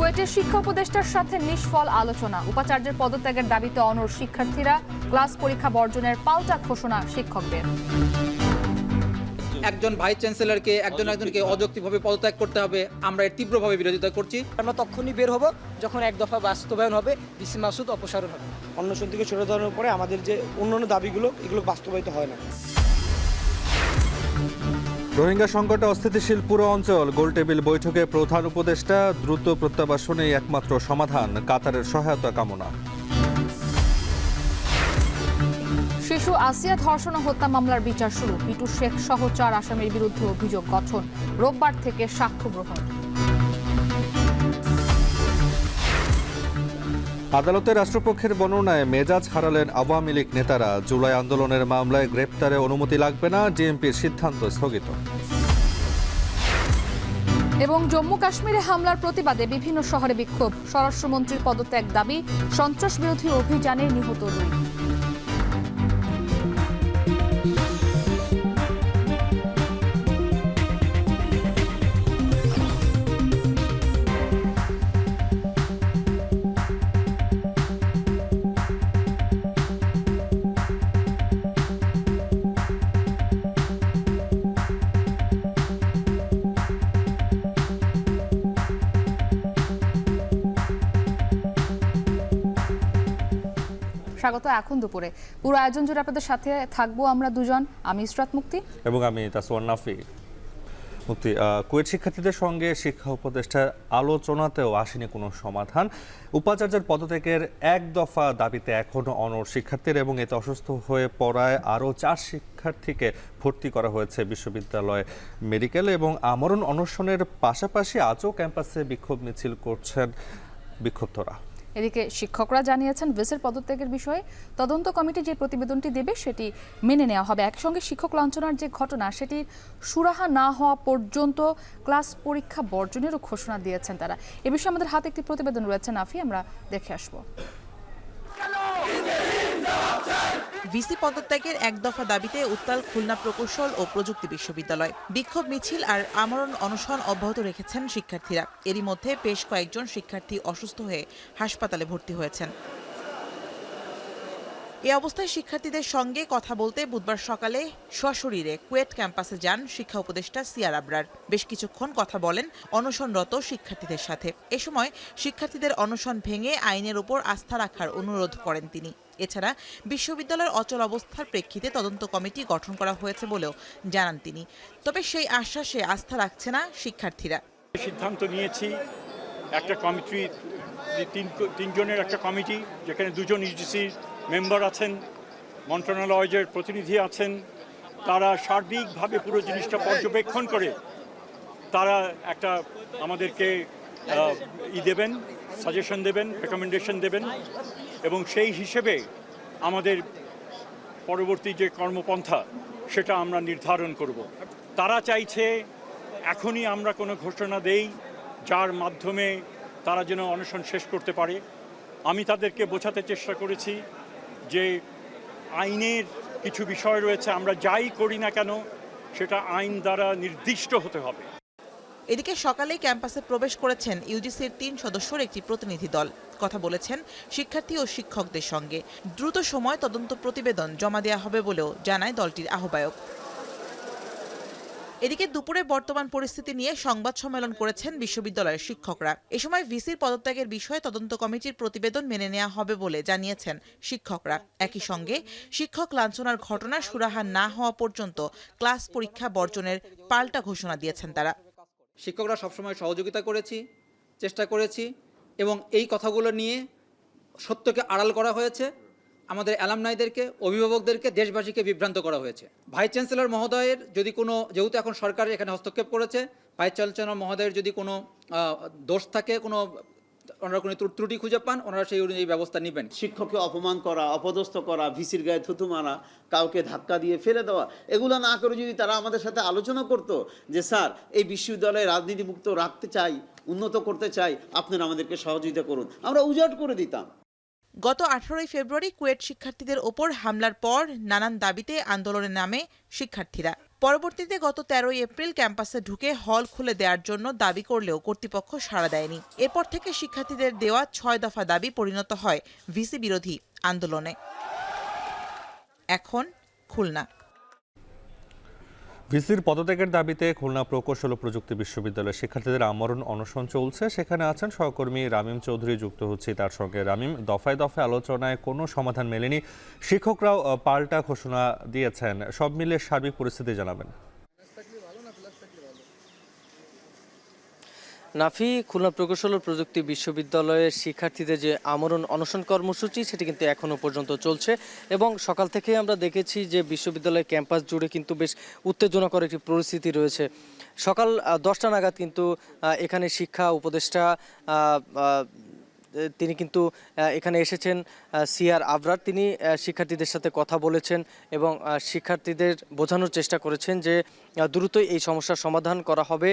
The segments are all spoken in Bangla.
কুয়েটের শিক্ষা উপদেষ্টার সাথে নিষ্ফল আলোচনা। উপাচার্যের পদত্যাগের দাবিতে অনড় শিক্ষার্থীরা। ক্লাস পরীক্ষা বর্জনের পাল্টা ঘোষণা শিক্ষকদের। একজন ভাইস চ্যান্সেলরকে একজনকে অযৌক্তিকভাবে পদত্যাগ করতে হবে, আমরা এর তীব্রভাবে বিরোধিতা করছি। আমরা তখনই বের হব যখন এক দফা বাস্তবায়ন হবে, ভিসি মাসুদ অপসারণ হবে। অন্বেষণ থেকে সরে দাঁড়ানোর পরে আমাদের যে অন্যান্য দাবিগুলো এগুলো বাস্তবায়িত হয় না। রোহিঙ্গা সংকটে অস্থিতিশীল পুরো অঞ্চল। গোলটেবিল বৈঠকে প্রধান উপদেষ্টা। দ্রুত প্রত্যাবাসনেই একমাত্র সমাধান। কাতারের সহায়তা কামনা। শিশু আসিয়া ধর্ষণ ও হত্যা মামলার বিচার শুরু। পিটু শেখ সহ 4 আসামির বিরুদ্ধে অভিযোগ গঠন। রোববার থেকে সাক্ষ্য গ্রহণ। আদালতে রাষ্ট্রপক্ষের বর্ণনায় মেজাজ হারালেন আওয়ামী লীগ নেতারা। জুলাই আন্দোলনের মামলায় গ্রেপ্তারে অনুমতি লাগবে না, ডিএমপির সিদ্ধান্ত স্থগিত। এবং জম্মু কাশ্মীরে হামলার প্রতিবাদে বিভিন্ন শহরে বিক্ষোভ। স্বরাষ্ট্রমন্ত্রীর পদত্যাগ দাবি। সন্ত্রাস বিরোধী অভিযানে নিহত 2। স্বাগত এখন দুপুরে। পুরো আয়োজন জুড়ে আপনাদের সাথে থাকবো আমরা দুজন, আমি ইসরাত মুক্তি এবং আমি তাসওয়ান নাফি। মুক্তি, কুয়েট শিক্ষার্থীদের সঙ্গে শিক্ষা উপদেষ্টার আলোচনাতেও আসেনি কোনো সমাধান। উপাচার্যের পদত্যাগের এক দফা দাবিতে এখনও অনড় শিক্ষার্থীরা এবং এতে অসুস্থ হয়ে পড়ায় আরও 4 শিক্ষার্থীকে ভর্তি করা হয়েছে বিশ্ববিদ্যালয় মেডিকেল। এবং আমরণ অনশনের পাশাপাশি আজও ক্যাম্পাসে বিক্ষোভ মিছিল করছেন বিক্ষুব্ধরা। এদিকে শিক্ষকরা জানিয়েছেন ভিসির পদত্যাগের বিষয়ে তদন্ত কমিটি যে প্রতিবেদনটি দেবে সেটি মেনে নেওয়া হবে। একসঙ্গে শিক্ষক লাঞ্ছনার যে ঘটনা সেটির সুরাহা না হওয়া পর্যন্ত ক্লাস পরীক্ষা বর্জনেরও ঘোষণা দিয়েছেন তারা। এ বিষয়ে আমাদের হাতে একটি প্রতিবেদন রয়েছে, নাফি, আমরা দেখে আসবো। ভিসি পদত্যাগের এক দফা দাবিতে উত্তাল খুলনা প্রকৌশল ও প্রযুক্তি বিশ্ববিদ্যালয়। বিক্ষোভ মিছিল আর আমরণ অনশন অব্যাহত রেখেছেন শিক্ষার্থীরা। এরই মধ্যে বেশ কয়েকজন শিক্ষার্থী অসুস্থ হয়ে হাসপাতালে ভর্তি হয়েছেন। এই অবস্থায় শিক্ষার্থীদের সঙ্গে কথা বলতে বুধবার সকালে সশরীরে কুয়েট ক্যাম্পাসে যান শিক্ষা উপদেষ্টা সিয়ার আবরার। বেশ কিছুক্ষণ কথা বলেন অনশনরত শিক্ষার্থীদের সাথে। এ সময় শিক্ষার্থীদের অনশন ভেঙে আইনের উপর আস্থা রাখার অনুরোধ করেন তিনি। এছাড়া বিশ্ববিদ্যালয়ের অচল অবস্থার প্রেক্ষিতে তদন্ত কমিটি গঠন করা হয়েছে বলেও জানান তিনি। তবে সেই আশ্বাসে আস্থা রাখছে না শিক্ষার্থীরা। সিদ্ধান্ত নিয়েছি একটা কমিটি, 3 জনের একটা কমিটি, যেখানে 2 জন ইউজিসির মেম্বার আছেন, মন্ত্রণালয়ের প্রতিনিধি আছেন। তারা সার্বিকভাবে পুরো জিনিসটা পর্যবেক্ষণ করে তারা একটা আমাদেরকে দেবেন, সাজেশন দেবেন, রেকমেন্ডেশন দেবেন এবং সেই হিসেবে আমাদের পরবর্তী যে কর্মপন্থা সেটা আমরা নির্ধারণ করব। তারা চাইছে এখনই আমরা কোনো ঘোষণা দেই যার মাধ্যমে তারা যেন অনশন শেষ করতে পারে। আমি তাদেরকে বোঝাতে চেষ্টা করেছি যে আইনের কিছু বিষয় রয়েছে, আমরা যাই করি না কেন সেটা আইন দ্বারা নির্দিষ্ট হতে হবে। এদিকে সকালেই ক্যাম্পাসে প্রবেশ করেছেন ইউজিসির 3 সদস্যের একটি প্রতিনিধি দল। কথা বলেছেন শিক্ষার্থী ও শিক্ষকদের সঙ্গে। দ্রুত সময় তদন্ত প্রতিবেদন জমা দেওয়া হবে বলেও জানায় দলটির আহ্বায়ক। এদিকে দুপুরে বর্তমান পরিস্থিতি নিয়ে সংবাদ সম্মেলন করেছেন বিশ্ববিদ্যালয়ের শিক্ষকরা। এ সময় ভিসির পদত্যাগের বিষয়ে তদন্ত কমিটির প্রতিবেদন মেনে নেওয়া হবে বলে জানিয়েছেন শিক্ষকরা। একই সঙ্গে শিক্ষক লাঞ্ছনার ঘটনা সুরাহা না হওয়া পর্যন্ত ক্লাস পরীক্ষা বর্জনের পাল্টা ঘোষণা দিয়েছেন তারা। শিক্ষকরা সবসময় সহযোগিতা করেছি, চেষ্টা করেছি এবং এই কথাগুলো নিয়ে সত্যকে আড়াল করা হয়েছে। আমাদের অ্যালামনাইদেরকে, অভিভাবকদেরকে, দেশবাসীকে বিভ্রান্ত করা হয়েছে। ভাইস চ্যান্সেলর মহোদয়ের যদি কোনো, যেহেতু এখন সরকার এখানে হস্তক্ষেপ করেছে, ভাইস চ্যান্সেলর মহোদয়ের যদি কোনো দোষ থাকে, ওনারা কোনো ত্রুটি খুঁজে পান, ওনারা সেই অনুযায়ী ব্যবস্থা নেবেন। শিক্ষককে অপমান করা, অপদস্থ করা, ভিসির গায়ে থুতু মারা, কাউকে ধাক্কা দিয়ে ফেলে দেওয়া, এগুলো না করে যদি তারা আমাদের সাথে আলোচনা করতো যে স্যার এই বিশ্ববিদ্যালয়ে রাজনীতি মুক্ত রাখতে চাই, উন্নত করতে চাই, আপনারা আমাদেরকে সহযোগিতা করুন, আমরা উজাড় করে দিতাম। গত 18 ফেব্রুয়ারি কুয়েট শিক্ষার্থীদের ওপর হামলার পর নানান দাবিতে আন্দোলনে নামে শিক্ষার্থীরা। পরবর্তীতে গত 13 এপ্রিল ক্যাম্পাসে ঢুকে হল খুলে দেওয়ার জন্য দাবি করলেও কর্তৃপক্ষ সাড়া দেয়নি। এরপর থেকে শিক্ষার্থীদের দেওয়া 6 দফা দাবি পরিণত হয় ভিসি বিরোধী আন্দোলনে। এখন খুলনা। ভিসির পদত্যাগের দাবিতে খুলনা প্রকৌশল ও প্রযুক্তি বিশ্ববিদ্যালয়ের শিক্ষার্থীদের আমরণ অনশন চলছে। সেখানে আছেন সহকর্মী রামিম চৌধুরী, যুক্ত হচ্ছে তার সঙ্গে। রামিম, দফায় দফায় আলোচনায় কোনো সমাধান মেলেনি, শিক্ষকরাও পাল্টা ঘোষণা দিয়েছেন, সব মিলে সার্বিক পরিস্থিতি জানাবেন। নাফি, খুলনা প্রকৌশল ও প্রযুক্তি বিশ্ববিদ্যালয়ের শিক্ষার্থীদের যে আমরণ অনশন কর্মসূচি সেটি কিন্তু এখনও পর্যন্ত চলছে এবং সকাল থেকে আমরা দেখেছি যে বিশ্ববিদ্যালয় ক্যাম্পাস জুড়ে কিন্তু বেশ উত্তেজনাকর একটি পরিস্থিতি রয়েছে। সকাল 10টা নাগাদ কিন্তু এখানে শিক্ষা উপদেষ্টা তিনি কিন্তু এখানে এসেছেন, সিআর আবরার। তিনি শিক্ষার্থীদের সাথে কথা বলেছেন এবং শিক্ষার্থীদের বোঝানোর চেষ্টা করেছেন যে দ্রুতই এই সমস্যার সমাধান করা হবে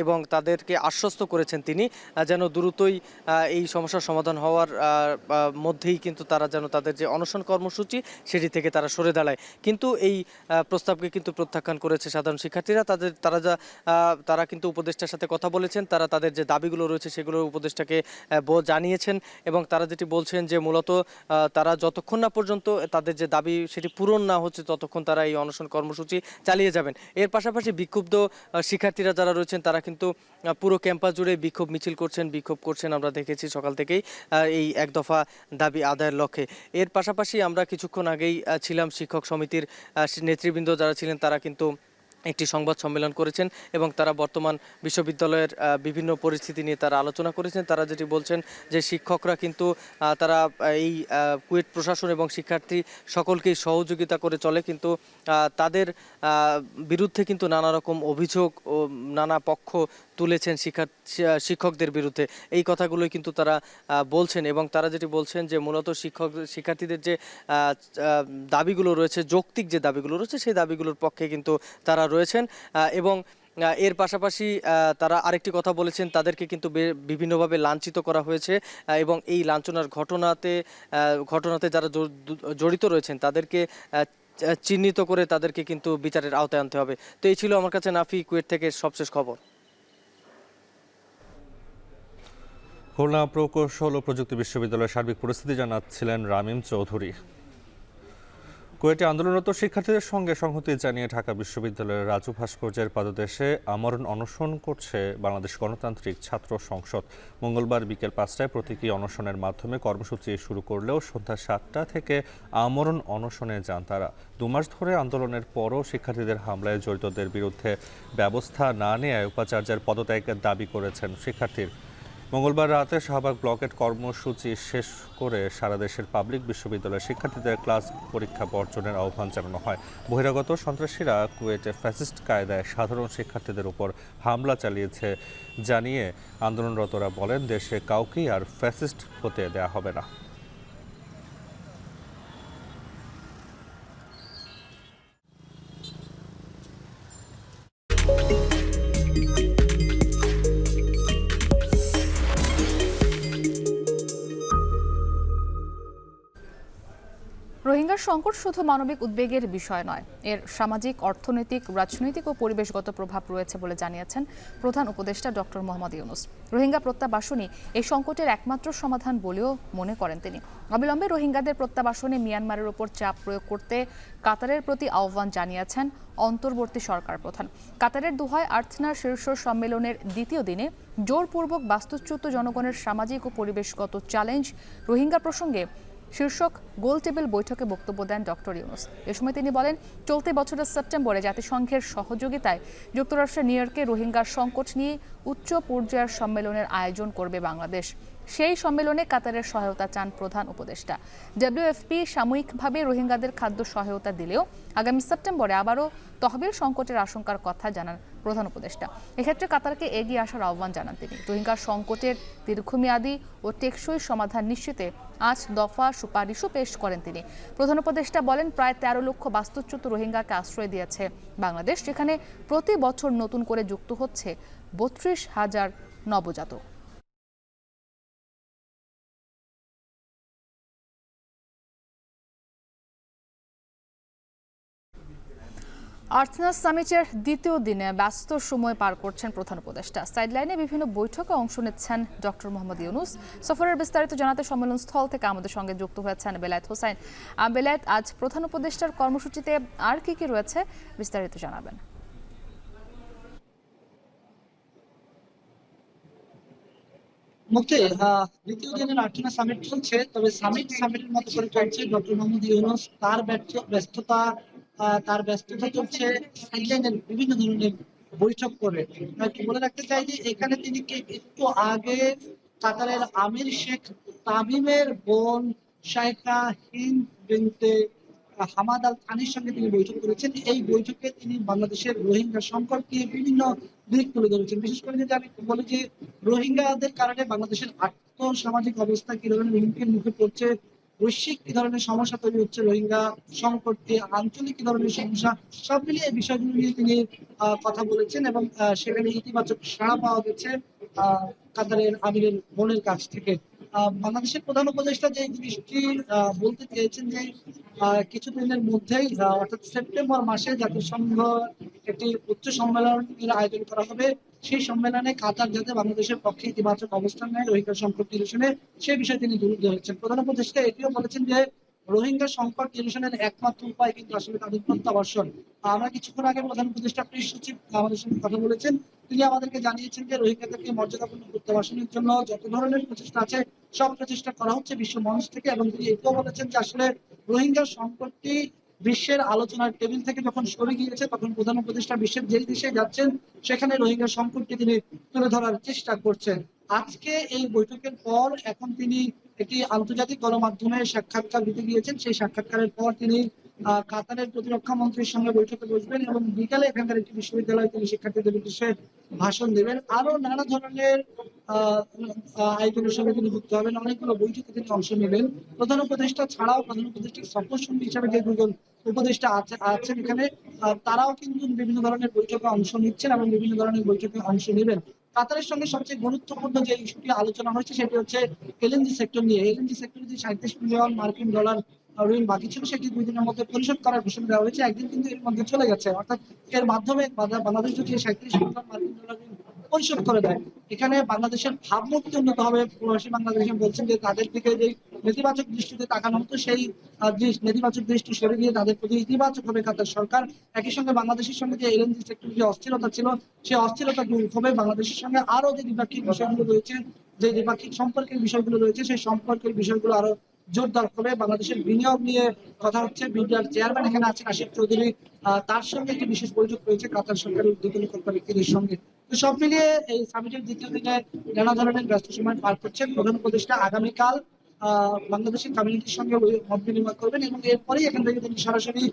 এবং তাদেরকে আশ্বস্ত করেছেন তিনি যেন দ্রুতই এই সমস্যার সমাধান হওয়ার মধ্যেই কিন্তু তারা যেন তাদের যে অনশন কর্মসূচি সেটি থেকে তারা সরে দাঁড়ায়। কিন্তু এই প্রস্তাবকে কিন্তু প্রত্যাখ্যান করেছে সাধারণ শিক্ষার্থীরা। তারা কিন্তু উপদেষ্টার সাথে কথা বলেছেন, তারা তাদের যে দাবিগুলো রয়েছে সেগুলো উপদেষ্টাকে জানিয়েছেন এবং তারা যেটি বলছেন যে মূলত তারা যতক্ষণ না পর্যন্ত তাদের যে দাবি সেটি পূরণ না হচ্ছে ততক্ষণ তারা এই অনশন কর্মসূচি চালিয়ে যাবেন। এর পাশাপাশি বিক্ষুব্ধ শিক্ষার্থীরা যারা রয়েছেন তারা কিন্তু পুরো ক্যাম্পাস জুড়ে বিক্ষোভ মিছিল বিক্ষোভ করছেন, আমরা দেখেছি সকাল থেকেই এই এক দফা দাবি আদায়ের লক্ষ্যে। এর পাশাপাশি আমরা কিছুক্ষণ আগেই ছিলাম শিক্ষক সমিতির নেতৃবৃন্দ যারা ছিলেন তারা কিন্তু একটি সংবাদ সম্মেলন করেছেন এবং তারা বর্তমান বিশ্ববিদ্যালয়ের বিভিন্ন পরিস্থিতি নিয়ে তারা আলোচনা করেছেন। তারা যেটি বলছেন যে শিক্ষকরা কিন্তু তারা এই কুয়েট প্রশাসন এবং শিক্ষার্থী সকলকেই সহযোগিতা করে চলে, কিন্তু তাদের বিরুদ্ধে কিন্তু নানা রকম অভিযোগ ও নানা পক্ষ তুলেছেন শিক্ষকদের বিরুদ্ধে। এই কথাগুলোই কিন্তু তারা বলছেন এবং তারা যেটি বলছেন যে মূলত শিক্ষার্থীদের যে দাবিগুলো রয়েছে, যৌক্তিক যে দাবিগুলো রয়েছে সেই দাবিগুলোর পক্ষে কিন্তু তারা রয়েছেন এবং এর পাশাপাশি তারা আরেকটি কথা বলেছেন, তাদেরকে কিন্তু বিভিন্নভাবে লাঞ্ছিত করা হয়েছে এবং এই লাঞ্ছনার ঘটনাতে যারা জড়িত রয়েছেন তাদেরকে চিহ্নিত করে তাদেরকে কিন্তু বিচারের আওতায় আনতে হবে। তো এই ছিল আমার কাছে নাফি কুয়েট থেকে সবশেষ খবর। খুলনা প্রকৌশল ও প্রযুক্তি বিশ্ববিদ্যালয়ের সার্বিক পরিস্থিতি জানাচ্ছিলেন রামিম চৌধুরী। কুয়েটে আন্দোলনরত শিক্ষার্থীদের সঙ্গে সংহতি জানিয়ে ঢাকা বিশ্ববিদ্যালয়ের রাজু ভাস্কর্যের পাদদেশে আমরণ অনশন করছে বাংলাদেশ গণতান্ত্রিক ছাত্র সংসদ। মঙ্গলবার বিকেল 5টায় প্রতীকী অনশনের মাধ্যমে কর্মসূচি শুরু করলেও সন্ধ্যা 7টা থেকে আমরণ অনশনে যান তারা। 2 মাস ধরে আন্দোলনের পরও শিক্ষার্থীদের হামলায় জড়িতদের বিরুদ্ধে ব্যবস্থা না নেওয়ায় উপাচার্যের পদত্যাগের দাবি করেছেন শিক্ষার্থীর। মঙ্গলবার রাতে শাহবাগ ব্লকের কর্মসূচি শেষ করে সারা দেশের পাবলিক বিশ্ববিদ্যালয়ের শিক্ষার্থীদের ক্লাস পরীক্ষা বর্জনের আহ্বান জানানো হয়। বহিরাগত সন্ত্রাসীরা কুয়েটে ফ্যাসিস্ট কায়দায় সাধারণ শিক্ষার্থীদের উপর হামলা চালিয়েছে জানিয়ে আন্দোলনরতরা বলেন, দেশে কাউকেই আর ফ্যাসিস্ট হতে দেয়া হবে না। রোহিঙ্গার সংকট শুধু মানবিক উদ্বেগের বিষয় নয়, এর সামাজিক, অর্থনৈতিক, রাজনৈতিক ও পরিবেশগত প্রভাব রয়েছে বলে জানিয়েছেন প্রধান উপদেষ্টা ডক্টর মোহাম্মদ ইউনূস। রোহিঙ্গা প্রত্যাবাসনই এই সংকটের একমাত্র সমাধান বলেও মনে করেন তিনি। অবিলম্বে রোহিঙ্গাদের প্রত্যাবাসনে মিয়ানমারের উপর চাপ প্রয়োগ করতে কাতারের প্রতি আহ্বান জানিয়েছেন অন্তর্বর্তী সরকার প্রধান। কাতারের দোহায় আর্থনা শীর্ষ সম্মেলনের দ্বিতীয় দিনে জোরপূর্বক বাস্তুচ্যুত জনগণের সামাজিক ও পরিবেশগত চ্যালেঞ্জ রোহিঙ্গা প্রসঙ্গে শীর্ষক গোল টেবিল বৈঠকে বক্তব্য দেন ডক্টর ইউনূস। এ সময় তিনি বলেন, চলতি বছরের সেপ্টেম্বরে জাতিসংঘের সহযোগিতায় যুক্তরাষ্ট্রের নিউ ইয়র্কে রোহিঙ্গার সংকট নিয়ে উচ্চ পর্যায়ের সম্মেলনের আয়োজন করবে বাংলাদেশ। সেই সম্মেলনে কাতারের সহায়তা চান প্রধান উপদেষ্টা। ডব্লিউএফপি সাময়িকভাবে রোহিঙ্গাদের খাদ্য সহায়তা দিলেও আগামী সেপ্টেম্বরে আবারও তহবিল সংকটের আশঙ্কার কথা জানান প্রধান উপদেষ্টা। এক্ষেত্রে কাতারকে এগিয়ে আসার আহ্বান জানান তিনি। রোহিঙ্গা সংকটের দীর্ঘমেয়াদী ও টেকসই সমাধান নিশ্চিতে 5 দফা সুপারিশও পেশ করেন তিনি। প্রধান উপদেষ্টা বলেন, প্রায় 13 লক্ষ বাস্তুচ্যুত রোহিঙ্গাকে আশ্রয় দিয়েছে বাংলাদেশ, যেখানে প্রতি বছর নতুন করে যুক্ত হচ্ছে 32,000 নবজাতক। আর্থনাস সামিটের দ্বিতীয় দিনে ব্যস্ত সময় পার করছেন প্রধান উপদেষ্টা। সাইডলাইনে বিভিন্ন বৈঠকে অংশ নিচ্ছেন ডক্টর মোহাম্মদ ইউনূস। সফরের বিস্তারিত জানাতে সম্মেলন স্থল থেকে আমাদের সঙ্গে যুক্ত হয়েছেন বেলায়েত হোসাইন। বেলায়েত, আজ প্রধান উপদেষ্টার কর্মসূচিতে আর কি কি রয়েছে বিস্তারিত জানাবেন। মুক্তি দ্বিতীয় দিনের আর্থিনা সামিট চলছে, তবে সামিটের মতো করে চলছে ডক্টর মোহাম্মদ ইউনূস। তার ব্যস্ততা চলছে সাইডলাইনের বিভিন্ন ধরনের বৈঠক করে। বলে রাখতে চাই যে এখানে তিনি একটু আগে কাতারের আমির শেখ তামিমের বোন শাইখা হিন্দ বিনতে হামাদ আল থানির সঙ্গে তিনি বৈঠক করেছেন। এই বৈঠকে তিনি বাংলাদেশের রোহিঙ্গা সংকট নিয়ে বিভিন্ন দিক তুলে ধরেছেন। বিশেষ করে যদি আমি বলি যে রোহিঙ্গাদের কারণে বাংলাদেশের আর্থসামাজিক অবস্থা কি ধরনের হুমকির মুখে পড়ছে, বৈশ্বিক কি ধরনের সমস্যা তৈরি হচ্ছে, রোহিঙ্গা সংকট দিয়ে আঞ্চলিক কি ধরনের সমস্যা, সব মিলিয়ে এই বিষয়গুলো নিয়ে তিনি কথা বলেছেন এবং সেখানে ইতিবাচক সাড়া পাওয়া গেছে কাতারের আমিরের বোনের কাছ থেকে। বাংলাদেশের প্রধান উপদেষ্টা যে জিনিসটি বলতে চেয়েছেন যে কিছুদিনের মধ্যেই অর্থাৎ সেপ্টেম্বর মাসে জাতিসংঘ একটি উচ্চ সম্মেলনের আয়োজন করা হবে। সেই সম্মেলনে কাতার যাতে বাংলাদেশের পক্ষে ইতিবাচক অবস্থান নেয় রোহিঙ্গা সংকট নিরসনে, সে বিষয়ে তিনি গুরুত্ব দিয়েছেন। প্রধান উপদেষ্টা এটিও বলেছেন যে রোহিঙ্গা সংকট নিরসনের একমাত্র উপায় কিন্তু আসলে তাদের প্রত্যাবাসন। আমরা কিছুক্ষণ আগে প্রধান উপদেষ্টা প্রেস সচিব আমাদের সঙ্গে কথা বলেছেন। তিনি আমাদেরকে জানিয়েছেন যে রোহিঙ্গাদেরকে মর্যাদাপূর্ণ প্রত্যাবাসনের জন্য যত ধরনের প্রচেষ্টা আছে সব প্রচেষ্টা করা হচ্ছে বিশ্ব মঞ্চ থেকে। এবং তিনি এটাও বলেছেন যে আসলে রোহিঙ্গা সংকটটি বিশ্বের আলোচনার টেবিল থেকে যখন সরে গিয়েছে তখন প্রধান উপদেষ্টা বিশ্বের যেই দেশে যাচ্ছেন সেখানে রোহিঙ্গা সংকটকে তিনি তুলে ধরার চেষ্টা করছেন। আজকে এই বৈঠকের পর এখন তিনি একটি আন্তর্জাতিক গণমাধ্যমে সাক্ষাৎকার দিতে গিয়েছেন। সেই সাক্ষাৎকারের পর তিনি কাতারের প্রতিরক্ষা মন্ত্রীর সঙ্গে বৈঠকে বসবেন এবং বিকালে এখানকার একটি বিশ্ববিদ্যালয়ে তিনি শিক্ষার্থীদের উদ্দেশ্যে ভাষণ দেবেন। আরো নানা ধরনের আয়োজনের সঙ্গে তিনি যুক্ত হবেন, অনেকগুলো বৈঠকে তিনি অংশ নেবেন। প্রধান উপদেষ্টা ছাড়াও প্রধান উপদেষ্টার সফরসঙ্গী হিসাবে যে দুজন উপদেষ্টা আছেন এখানে, তারাও কিন্তু বিভিন্ন ধরনের বৈঠকে অংশ নিচ্ছেন এবং বিভিন্ন ধরনের বৈঠকে অংশ নেবেন। কাতারের সঙ্গে সবচেয়ে গুরুত্বপূর্ণ যে ইস্যুটি আলোচনা হয়েছে সেটি হচ্ছে এলএনজি সেক্টর নিয়ে। এলএনজি সেক্টরে যে 37 মিলিয়ন মার্কিন ডলার ঋণ বাকি ছিল সেটি 2 দিনের মধ্যে পরিশোধ করার ঘোষণা দেওয়া হয়েছে। একদিন কিন্তু এর মধ্যে চলে গেছে, অর্থাৎ এর মাধ্যমে বাংলাদেশ যদি 37 মিলিয়ন মার্কিন ডলার ঋণ পরিশোধ করে দেয়, এখানে বাংলাদেশের ভাবমূর্তি উন্নত হবে। প্রবাসী বাংলাদেশে বলছেন যে তাদের দিকে যে নেতিবাচক দৃষ্টিতে তাকানো হতো সেই নেতিবাচক দৃষ্টি সরে দিয়ে তাদের প্রতি ইতিবাচক হবে কাতার সরকার। একই সঙ্গে বাংলাদেশের সঙ্গে যে এলএনজি সেক্টরের যে অস্থিরতা ছিল সেই অস্থিরতা দূর হবে। বাংলাদেশের সঙ্গে আরো যে দ্বিপাক্ষিক বিষয়গুলো রয়েছে, যে দ্বিপাক্ষিক সম্পর্কের বিষয়গুলো রয়েছে, সেই সম্পর্কের বিষয়গুলো আরো জোরদার হবে। বাংলাদেশের বিনিয়োগ নিয়ে কথা হচ্ছে। বিডিআর চেয়ারম্যান এখানে আছেন আশিক চৌধুরী, তার সঙ্গে একটি বিশেষ বৈঠক রয়েছে কাতার সরকারের উদ্যোগী কর্তা ব্যক্তিদের সঙ্গে। তো সব মিলিয়ে এই সামিটের দ্বিতীয় দিনে নানা ধরনের ব্যস্ত সময় পার করছেন প্রধান উপদেষ্টা। আগামীকাল বাংলাদেশের কমিউনিটির সঙ্গে মত বিনিময় করবেন এবং এরপরেই এখান থেকে তিনি সরাসরি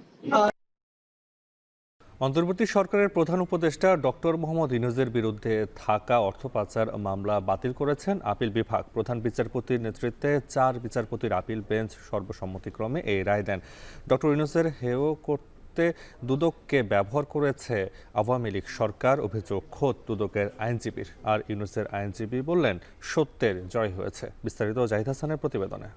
অন্তর্বর্তী সরকারের প্রধান উপদেষ্টা ডক্টর মোহাম্মদ ইউনূসের বিরুদ্ধে থাকা অর্থ পাচার মামলা বাতিল করেছেন আপিল বিভাগ। প্রধান বিচারপতির নেতৃত্বে 4 বিচারপতির আপিল বেঞ্চ সর্বসম্মতিক্রমে এই রায় দেন। ডক্টর ইউনূসের হেয় করতে দুদককে ব্যবহার করেছে আওয়ামী লীগ সরকার, অভিযোগ খোদ দুদকের আইনজীবীর। আর ইউনূসের আইনজীবী বললেন সত্যের জয় হয়েছে। বিস্তারিত জাহিদ হাসানের প্রতিবেদনে।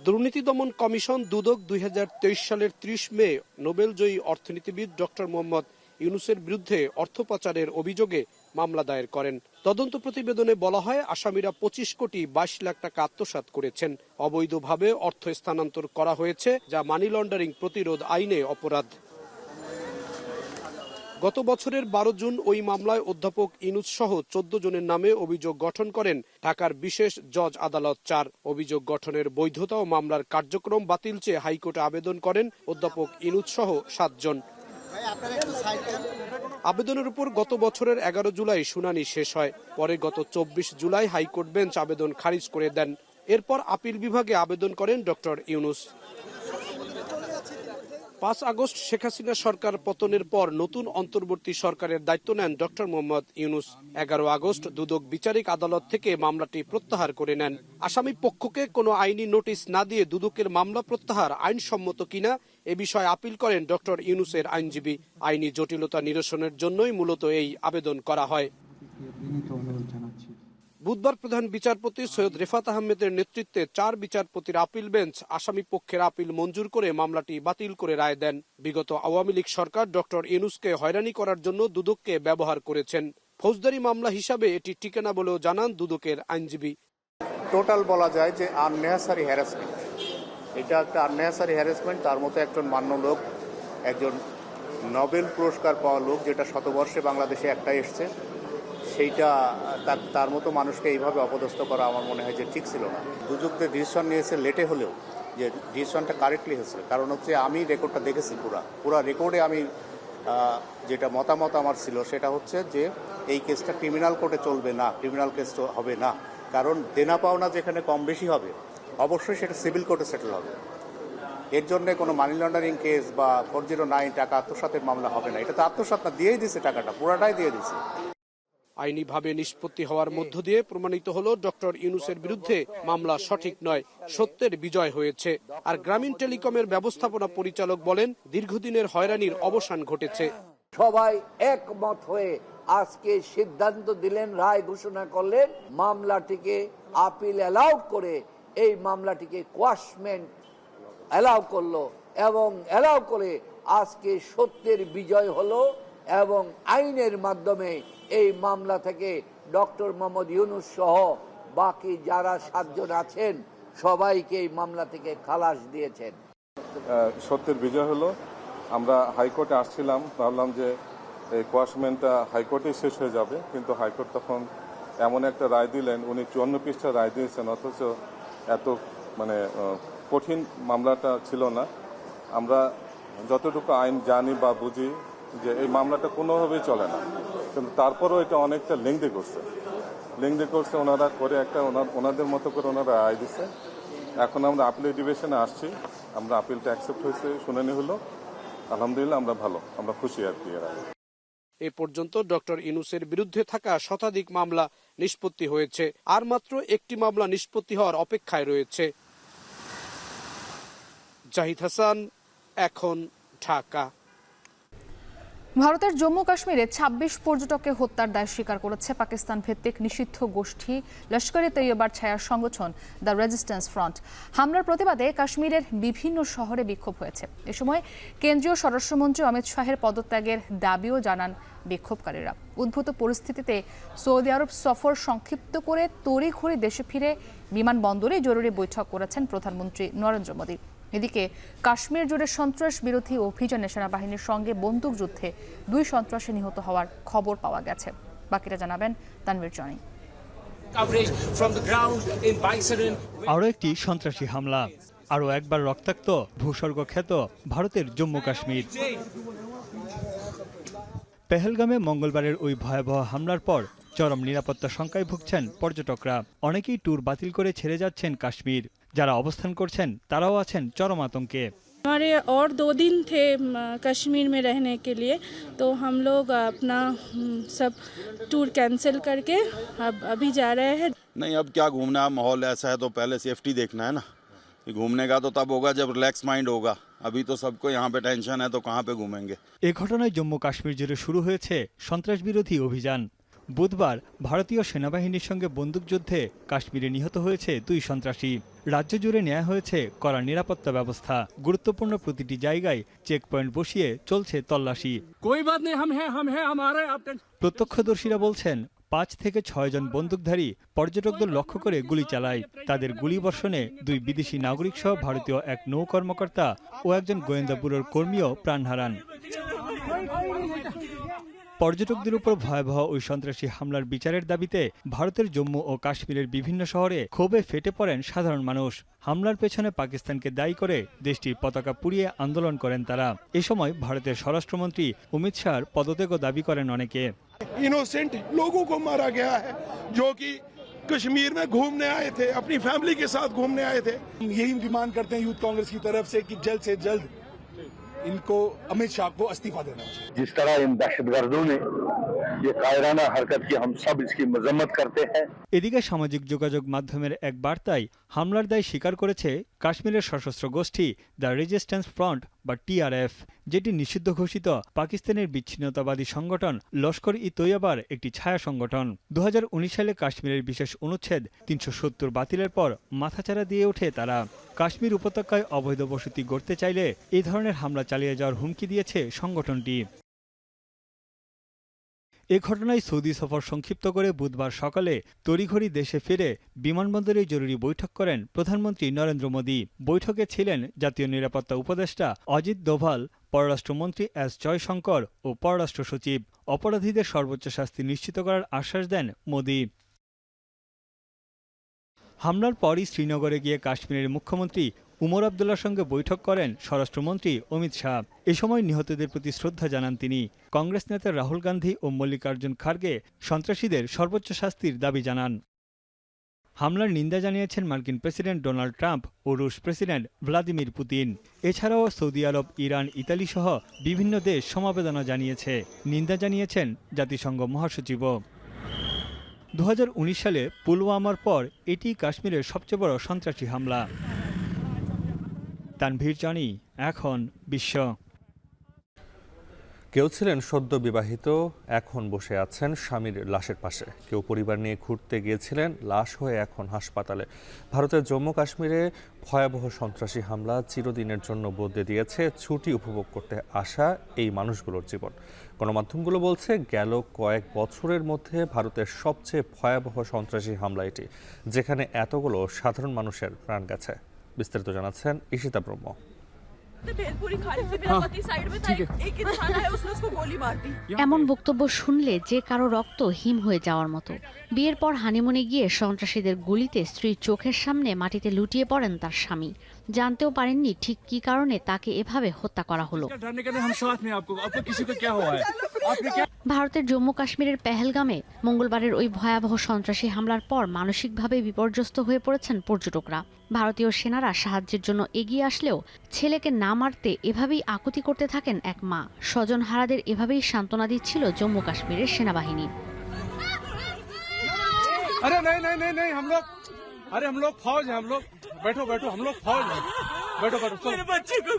দুর্নীতি দমন কমিশন দুদক 2023 সালের 30 মে নোবেলজয়ী অর্থনীতিবিদ ডক্টর মোহাম্মদ ইউনূসের বিরুদ্ধে অর্থ পাচারের অভিযোগে মামলা দায়ের করেন। তদন্ত প্রতিবেদনে বলা হয় আসামিরা 25 কোটি 22 লাখ টাকা আত্মসাৎ করেছেন। অবৈধভাবে অর্থ স্থানান্তর করা হয়েছে, যা মানি লন্ডারিং প্রতিরোধ আইনে অপরাধ। গত বছরের 12 জুন ওই মামলায় অধ্যাপক ইউনূস সহ 14 জনের নামে অভিযোগ গঠন করেন ঢাকার বিশেষ জজ আদালত 4। অভিযোগ গঠনের বৈধতা ও মামলার কার্যক্রম বাতিল চেয়ে হাইকোর্টে আবেদন করেন অধ্যাপক ইউনূস সহ 7 জন। আবেদনের উপর গত বছরের 11 জুলাই শুনানি শেষ হয়। পরে গত 24 জুলাই হাইকোর্ট বেঞ্চ আবেদন খারিজ করে দেন। এরপর আপিল বিভাগে আবেদন করেন ডক্টর ইউনূস। 5 আগস্ট শেখ হাসিনা সরকার পতনের পর নতুন অন্তর্বর্তী সরকারের দায়িত্ব নেন ডক্টর মোহাম্মদ ইউনূস। 11 আগস্ট দুদক বিচারিক আদালত থেকে মামলাটি প্রত্যাহার করে নেন। আসামি পক্ষকে কোনো আইনি নোটিশ না দিয়ে দুদকের মামলা প্রত্যাহার আইনসম্মত কিনা এ বিষয়ে আপিল করেন ডক্টর ইউনূসের আইনজীবী। আইনি জটিলতা নিরসনের জন্যই মূলত এই আবেদন করা হয়। বুধবার প্রধান বিচারপতি সৈয়দ রেফাত আহমেদের নেতৃত্বে 4 বিচারপতির আপিল বেঞ্চ আসামি পক্ষের আপিল মঞ্জুর করে মামলাটি বাতিল করে রায় দেন। বিগত আওয়ামী লীগ সরকার ডক্টর ইউনূসকে হয়রানি করার জন্য দুদককে ব্যবহার করেছেন। ফৌজদারি মামলা হিসাবে এটি টিকে না বলেও জানান দুদকের আইনজীবী। টোটাল বলা যায় যে আননেসারি হ্যারাসমেন্ট, এটা একটা আননেসারি হ্যারাসমেন্ট। তার মতো একজন মান্য লোক, একজন নোবেল পুরস্কার পাওয়া লোক, যেটা শতবর্ষে বাংলাদেশে একটাই এসছে, সেইটা তার মতো মানুষকে এইভাবে অপদস্থ করা আমার মনে হয় যে ঠিক ছিল না। দুদকদের ডিসিশন নিয়েছে লেটে হলেও, যে ডিসিশনটা কারেক্টলি হয়েছে। কারণ হচ্ছে আমি রেকর্ডটা দেখেছি, পুরা রেকর্ডে আমি যেটা মতামত আমার ছিল সেটা হচ্ছে যে এই কেসটা ক্রিমিনাল কোর্টে চলবে না, ক্রিমিনাল কেস হবে না। কারণ দেনা পাওনা যেখানে কম বেশি হবে অবশ্যই সেটা সিভিল কোর্টে সেটেল হবে। এর জন্য কোনো মানি লন্ডারিং কেস বা 409 টাকা আত্মসাতের মামলা হবে না। এটা তো আত্মসাৎ না, দিয়েই দিছে, টাকাটা পুরাটাই দিয়ে দিছে। আইনিভাবে নিষ্পত্তি হওয়ার মধ্য দিয়ে প্রমাণিত হলো ডক্টর ইউনূসের বিরুদ্ধে মামলা সঠিক নয়, সত্যের বিজয় হয়েছে। আর গ্রামীণ টেলিকমের ব্যবস্থাপনা পরিচালক বলেন, দীর্ঘদিনের হয়রানির অবসান ঘটেছে। সবাই একমত হয়ে আজকে সিদ্ধান্ত দিলেন, রায় ঘোষণা করলেন, মামলাটিকে আপিল অ্যালাউ করে এই মামলাটিকে কোয়াশমেন্ট অ্যালাউ করলো এবং অ্যালাউ করে আজকে সত্যের বিজয় হলো এবং আইনের মাধ্যমে এই মামলা থেকে ডক্টর মোহাম্মদ ইউনূস সহ বাকি যারা 7 জন আছেন সবাইকে এই মামলা থেকে খালাস দিয়েছেন। সত্যের বিজয় হলো। আমরা হাইকোর্টে আসছিলাম, ভাবলাম যে এই কোয়াশমেন্টটা হাইকোর্টেই শেষ হয়ে যাবে, কিন্তু হাইকোর্ট তখন এমন একটা রায় দিলেন, উনি 54 পৃষ্ঠা রায় দিয়েছেন, অথচ এত কঠিন মামলাটা ছিল না। আমরা যতটুকু আইন জানি বা বুঝি যে এই মামলাটা কোনোভাবেই চলে না, কিন্তু তারপরেও এটা অনেকটা লেংদি করছে ওনারা করে একটা ওনাদের মতো করে ওনারা রায় দিচ্ছে। এখন আমরা আপিলের ডিভিশনে আসছি, আমরা আপিলটা অ্যাকসেপ্ট হয়েছে, শুনানি হলো, আলহামদুলিল্লাহ আমরা খুশি আর কি। এ পর্যন্ত ডক্টর ইউনূসের বিরুদ্ধে থাকা শতাধিক মামলা নিষ্পত্তি হয়েছে, আর মাত্র একটি মামলা নিষ্পত্তি হওয়ার অপেক্ষায় রয়েছে। জাহিদ হাসান, এখন, ঢাকা। ভারতের জম্মু কাশ্মীরে 26 পর্যটককে হত্যার দায় স্বীকার করেছে পাকিস্তান ভিত্তিক নিষিদ্ধ গোষ্ঠী লস্করে তৈয়বার ছায়া সংগঠন দ্য রেজিস্ট্যান্স ফ্রন্ট। হামলার প্রতিবাদে কাশ্মীরের বিভিন্ন শহরে বিক্ষোভ হয়েছে। এ সময় কেন্দ্রীয় স্বরাষ্ট্রমন্ত্রী অমিত শাহের পদত্যাগের দাবিও জানান বিক্ষোভকারীরা। উদ্ভূত পরিস্থিতিতে সৌদি আরব সফর সংক্ষিপ্ত করে তড়িঘড়ি দেশে ফিরে বিমানবন্দরে জরুরি বৈঠক করেছেন প্রধানমন্ত্রী নরেন্দ্র মোদী। এদিকে কাশ্মীর জুড়ে সন্ত্রাস বিরোধী অভিযানে সেনাবাহিনীর সঙ্গে বন্দুকযুদ্ধে 2 সন্ত্রাসী নিহত হওয়ার খবর পাওয়া গেছে। বাকিটা জানাবেন তানভীর জনি। আরও একটি সন্ত্রাসী হামলা, আরও একবার রক্তাক্ত ভূস্বর্গ খ্যাত ভারতের জম্মু কাশ্মীর। পেহেলগামে মঙ্গলবারের ওই ভয়াবহ হামলার পর চরম নিরাপত্তা শঙ্কায় ভুগছেন পর্যটকরা। অনেকেই ট্যুর বাতিল করে ছেড়ে যাচ্ছেন কাশ্মীর। যারা অবস্থান করছেন তারাও আছেন চরম আতঙ্কে। हमारे और 2 दिन थे कश्मीर में रहने के लिए, तो हम लोग अपना सब टूर कैंसिल करके अब अभी जा रहे हैं। नहीं, अब क्या घूमना है, माहौल ऐसा है तो पहले सेफ्टी देखना है ना। घूमने का तो तब होगा जब रिलैक्स माइंड होगा। अभी तो सबको यहाँ पे टेंशन है, तो कहाँ पे घूमेंगे। এই ঘটনায় জম্মু কাশ্মীর জুড়ে শুরু হয়েছে সন্ত্রাস বিরোধী অভিযান। বুধবার ভারতীয় সেনাবাহিনীর সঙ্গে বন্দুকযুদ্ধে কাশ্মীরে নিহত হয়েছে 2 সন্ত্রাসী। রাজ্য জুড়ে নেওয়া হয়েছে কড়া নিরাপত্তা ব্যবস্থা। গুরুত্বপূর্ণ প্রতিটি জায়গায় চেকপয়েন্ট বসিয়ে চলছে তল্লাশি। প্রত্যক্ষদর্শীরা বলছেন 5 থেকে 6 জন বন্দুকধারী পর্যটকদের লক্ষ্য করে গুলি চালায়। তাদের গুলিবর্ষণে 2 বিদেশি নাগরিক সহ ভারতীয় এক নৌ কর্মকর্তা ও একজন গোয়েন্দা ব্যুরোর কর্মীও প্রাণ হারান। পর্যটকদের উপর ভয়াবহ ওই সন্ত্রাসী হামলার বিচারের দাবিতে ভারতের জম্মু ও কাশ্মীরের বিভিন্ন শহরে ক্ষোভে ফেটে পড়েন সাধারণ মানুষ। হামলার পেছনে পাকিস্তানকে দায়ী করে দেশটির পতাকা পুড়িয়ে আন্দোলন করেন তারা। এ সময় ভারতের স্বরাষ্ট্রমন্ত্রী অমিত শাহর পদত্যাগও দাবি করেন অনেকে। इनोसेंट लोगों को मारा गया है जो कि कश्मीर में घूमने आए थे, अपनी फैमिली के साथ घूमने आए थे। यही डिमांड करते हैं यूथ कांग्रेस की तरफ से कि जल्द से जल्द इनको अमित शाह को इस्तीफा देना चाहिए। जिस तरह इन दहशतगर्दों ने ये कायराना हरकत की हम सब इसकी मजम्मत करते हैं। এদিকে সামাজিক যোগাযোগ মাধ্যমের এক বার্তায় হামলার দায় স্বীকার করেছে কাশ্মীরের সশস্ত্র গোষ্ঠী দ্য রেজিস্ট্যান্স ফ্রন্ট বা টিআরএফ, যেটি নিষিদ্ধ ঘোষিত পাকিস্তানের বিচ্ছিন্নতাবাদী সংগঠন লস্কর-ই-তৈয়বার একটি ছায়া সংগঠন। 2019 সালে কাশ্মীরের বিশেষ অনুচ্ছেদ 370 বাতিলের পর মাথাচাড়া দিয়ে ওঠে তারা। কাশ্মীর উপত্যকায় অবৈধ বসতি গড়তে চাইলে এই ধরনের হামলা চালিয়ে যাওয়ার হুমকি দিয়েছে সংগঠনটি। এ ঘটনায় সৌদি সফর সংক্ষিপ্ত করে বুধবার সকালে তড়িঘড়ি দেশে ফিরে বিমানবন্দরে জরুরি বৈঠক করেন প্রধানমন্ত্রী নরেন্দ্র মোদী। বৈঠকে ছিলেন জাতীয় নিরাপত্তা উপদেষ্টা অজিত দোভাল, পররাষ্ট্রমন্ত্রী এস জয়শঙ্কর ও পররাষ্ট্র সচিব। অপরাধীদের সর্বোচ্চ শাস্তি নিশ্চিত করার আশ্বাস দেন মোদী। হামলার পরই শ্রীনগরে গিয়ে কাশ্মীরের মুখ্যমন্ত্রী উমর আবদুল্লার সঙ্গে বৈঠক করেন স্বরাষ্ট্রমন্ত্রী অমিত শাহ। এ সময় নিহতদের প্রতি শ্রদ্ধা জানান তিনি। কংগ্রেস নেতা রাহুল গান্ধী ও মল্লিকার্জুন খার্গে সন্ত্রাসীদের সর্বোচ্চ শাস্তির দাবি জানান। হামলার নিন্দা জানিয়েছেন মার্কিন প্রেসিডেন্ট ডোনাল্ড ট্রাম্প ও রুশ প্রেসিডেন্ট ভ্লাদিমির পুতিন। এছাড়াও সৌদি আরব, ইরান, ইতালি সহ বিভিন্ন দেশ সমবেদনা জানিয়েছে। নিন্দা জানিয়েছেন জাতিসংঘ মহাসচিবও। 2019 সালে পুলওয়ামার পর এটি কাশ্মীরের সবচেয়ে বড় সন্ত্রাসী হামলা। তানভীর জানি, এখন বিশ্ব। কেউ ছিলেন সদ্য বিবাহিত, এখন বসে আছেন স্বামীর লাশের পাশে। কেউ পরিবার নিয়ে ঘুরতে গিয়েছিলেন, লাশ হয়ে এখন হাসপাতালে। ভারতের জম্মু কাশ্মীরে ভয়াবহ সন্ত্রাসী হামলা চিরদিনের জন্য বদলে দিয়েছে ছুটি উপভোগ করতে আসা এই মানুষগুলোর জীবন। গণমাধ্যমগুলো বলছে গেল কয়েক বছরের মধ্যে ভারতের সবচেয়ে ভয়াবহ সন্ত্রাসী হামলা এটি, যেখানে এতগুলো সাধারণ মানুষের প্রাণ গেছে। বিস্তারিত জানাচ্ছেন ঈশিতা ব্রহ্ম। এমন বক্তব্য শুনলে যে কারো রক্ত হিম হয়ে যাওয়ার মতো। বিয়ের পর হানিমুনে গিয়ে সন্ত্রাসীদের গুলিতে স্ত্রীর চোখের সামনে মাটিতে লুটিয়ে পড়েন তার স্বামী। জানতেও পারেননি ঠিক কী কারণে তাকে এভাবে হত্যা করা হলো। ভারতের জম্মু কাশ্মীরের পেহেলগামে মঙ্গলবারের ওই ভয়াবহ সন্ত্রাসী হামলার পর মানসিকভাবে বিপর্যস্ত হয়ে পড়েছেন পর্যটকরা। ভারতীয় সেনারা সাহায্যের জন্য এগিয়ে আসলেও ছেলেকে না মারতে এভাবেই আকুতি করতে থাকেন এক মা। স্বজনহারাদের এভাবেই সান্ত্বনা দিচ্ছিল জম্মু কাশ্মীরের সেনাবাহিনী। बैठो बैठो हम लोग फौज हैं, बैठो बैठो मेरे बच्चे को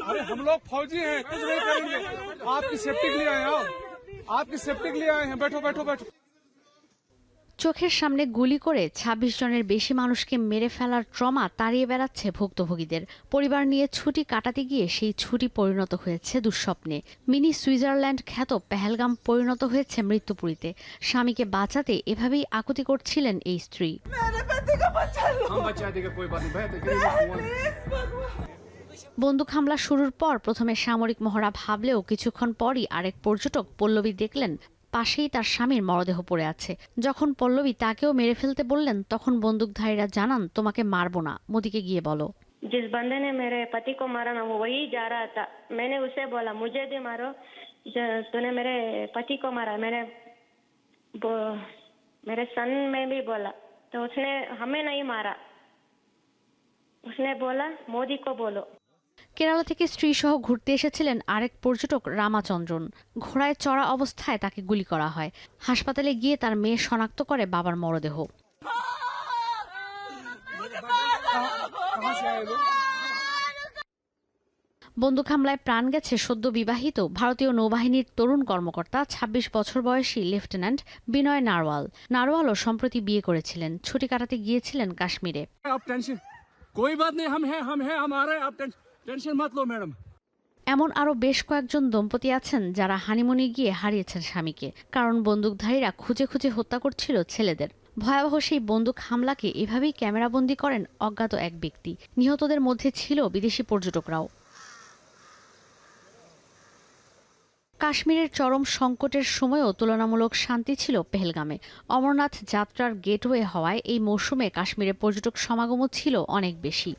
अरे हम लोग फौजी हैं, कुछ नहीं करेंगे, आपकी सेफ्टी के लिए आए हैं, आपकी सेफ्टी के लिए आए हैं, बैठो बैठो बैठो। চোখের সামনে গুলি করে 26 জনের বেশি মানুষকে মেরে ফেলার ট্রমা তাড়িয়ে বেড়াচ্ছে ভুক্তভোগীদের। পরিবার নিয়ে ছুটি কাটাতে গিয়ে সেই ছুটি পরিণত হয়েছে দুঃস্বপ্নে। মিনি সুইজারল্যান্ড খ্যাত পেহেলগাম পরিণত হয়েছে মৃত্যুপুরীতে। স্বামীকে বাঁচাতে এভাবেই আকুতি করছিলেন এই স্ত্রী। বন্দুক হামলা শুরুর পর প্রথমে সামরিক মহড়া ভাবলেও কিছুক্ষণ পরই আরেক পর্যটক পল্লবী দেখলেন পাশেই তার স্বামীর মরদেহ পড়ে আছে। যখন পল্লবী তাকেও মেরে ফেলতে বললেন, তখন বন্দুকধারীরা জানান, তোমাকে মারবো না, মোদিকে গিয়ে বলো। जिस बंदे ने मेरे पति को मारा ना, वो वही जा रहा था। मैंने उसे बोला मुझे भी मारो, तूने मेरे पति को मारा। मेरे सन में भी बोला, तो उसने हमें नहीं मारा, उसने बोला मोदी को बोलो। কেরালা থেকে স্ত্রী সহ ঘুরতে এসেছিলেন আরেক পর্যটক রামাচন্দ্রন। ঘোড়ায় চড়া অবস্থায় তাকে গুলি করা হয়। হাসপাতালে গিয়ে তার মেয়ে শনাক্ত করে বাবার মরদেহ। বন্দুক হামলায় প্রাণ গেছে সদ্য বিবাহিত ভারতীয় নৌবাহিনীর তরুণ কর্মকর্তা 26 বছর বয়সী লেফটেন্যান্ট বিনয় নারওয়াল। নারওয়ালও সম্প্রতি বিয়ে করেছিলেন, ছুটি কাটাতে গিয়েছিলেন কাশ্মীরে। এমন আরও বেশ কয়েকজন দম্পতি আছেন যারা হানিমুনে গিয়ে হারিয়েছেন স্বামীকে, কারণ বন্দুকধারীরা খুঁজে খুঁজে হত্যা করছিল ছেলেদের। ভয়াবহ সেই বন্দুক হামলাকে এভাবেই ক্যামেরাবন্দি করেন অজ্ঞাত এক ব্যক্তি। নিহতদের মধ্যে ছিল বিদেশি পর্যটকরাও। কাশ্মীরের চরম সংকটের সময়ও তুলনামূলক শান্তি ছিল পেহেলগামে। অমরনাথ যাত্রার গেটওয়ে হওয়ায় এই মৌসুমে কাশ্মীরে পর্যটক সমাগমও ছিল অনেক বেশি।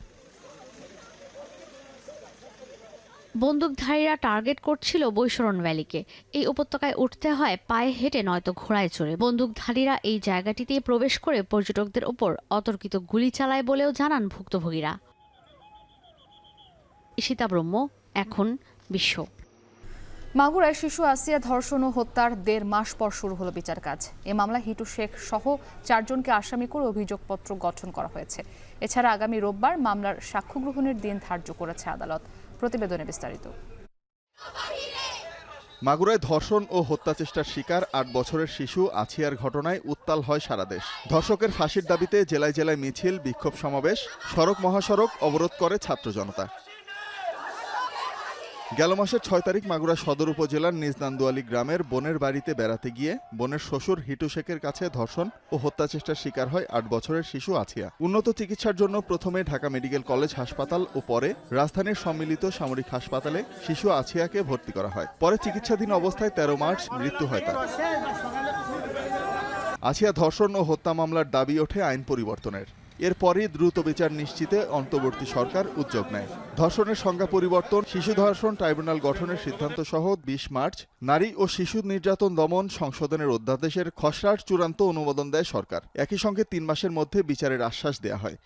বন্দুকধারীরা টার্গেট করছিল বৈশরণ ভ্যালিকে। এই উপত্যকায় উঠতে হয় পায়ে হেঁটে নয়তো ঘোড়ায় চড়ে। বন্দুকধারীরা এই জায়গাটিতে প্রবেশ করে পর্যটকদের ওপর অতর্কিত গুলি চালায় বলেও জানান ভুক্তভোগীরা। ঈশিতা ব্রহ্ম, এখন বিশ্ব। মাগুরায় শিশু আসিয়া ধর্ষণ ও হত্যার ১.৫ মাস পর শুরু হলো বিচার কাজ। এ মামলায় হিটু শেখ সহ ৪ জনকে আসামি করে অভিযোগপত্র গঠন করা হয়েছে। এছাড়া আগামী রোববার মামলার সাক্ষ্য গ্রহণের দিন ধার্য করেছে আদালত। প্রতিবেদনে বিস্তারিত। মাগুরায় ধর্ষণ ও হত্যা চেষ্টার শিকার ৮ বছরের শিশু আছিয়ার ঘটনায় উত্তাল হয় সারা দেশ। ধর্ষকের ফাঁসির দাবিতে জেলায় জেলায় মিছিল, বিক্ষোভ সমাবেশ, সড়ক মহাসড়ক অবরোধ করে ছাত্র জনতা। গেল মাসের ৬ তারিখ মাগুরা সদর উপজেলার নিজনান্দুয়ালি গ্রামের বোনের বাড়িতে বেড়াতে গিয়ে বোনের শ্বশুর হিটু শেখের কাছে ধর্ষণ ও হত্যা চেষ্টার শিকার হয় ৮ বছরের শিশু আছিয়া। উন্নত চিকিৎসার জন্য প্রথমে ঢাকা মেডিকেল কলেজ হাসপাতাল ও পরে রাজধানীর সম্মিলিত সামরিক হাসপাতালে শিশু আছিয়াকে ভর্তি করা হয়। পরে চিকিৎসাধীন অবস্থায় ১৩ মার্চ মৃত্যু হয় তার। আছিয়া ধর্ষণ ও হত্যা মামলার দাবি ওঠে আইন পরিবর্তনের। এরপরই দ্রুত বিচার নিশ্চিতে অন্তর্বর্তী সরকার উদ্যোগ নেয়। ধর্ষণের সংজ্ঞা পরিবর্তন, শিশু ধর্ষণ ট্রাইব্যুনাল গঠনের সিদ্ধান্ত সহ ২০ মার্চ নারী ও শিশু নির্যাতন দমন সংশোধনের অধ্যাদেশের খসড়ার চূড়ান্ত অনুমোদন দেয় সরকার। একই সঙ্গে ৩ মাসের মধ্যে বিচারের আশ্বাস দেয়া হয়।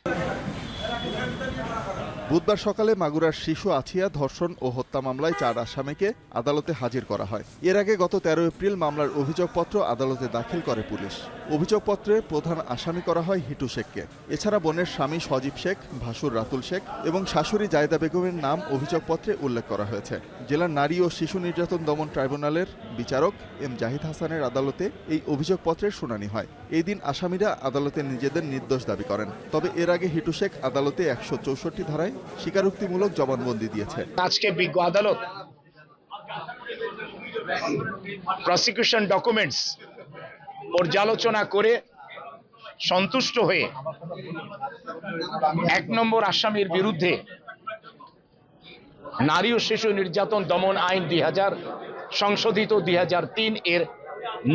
বুধবার সকালে মাগুরার শিশু আছিয়া ধর্ষণ ও হত্যা মামলায় ৪ আসামিকে আদালতে হাজির করা হয়। এর আগে গত ১৩ এপ্রিল মামলার অভিযোগপত্র আদালতে দাখিল করে পুলিশ। অভিযোগপত্রে প্রধান আসামি করা হয় হিটু শেখকে। এছাড়া বোনের স্বামী সজীব শেখ, ভাসুর রাতুল শেখ এবং শাশুড়ি জায়দা বেগমের নাম অভিযোগপত্রে উল্লেখ করা হয়েছে। জেলার নারী ও শিশু নির্যাতন দমন ট্রাইব্যুনালের বিচারক এম জাহিদ হাসানের আদালতে এই অভিযোগপত্রের শুনানি হয়। এই দিন আসামিরা আদালতে নিজেদের নির্দোষ দাবি করেন। তবে এর আগে হিটু শেখ আদালতে ১৬৪ ধারায় স্বীকারোক্তিমূলক জবানবন্দি দিয়েছে। আজকে বিজ্ঞ আদালত প্রসিকিউশন ডকুমেন্টস পর্যালোচনা করে সন্তুষ্ট হয়ে ১ নম্বর আসামির বিরুদ্ধে নারী ও শিশু নির্যাতন দমন আইন ২০০০ সংশোধিত ২০০৩ এর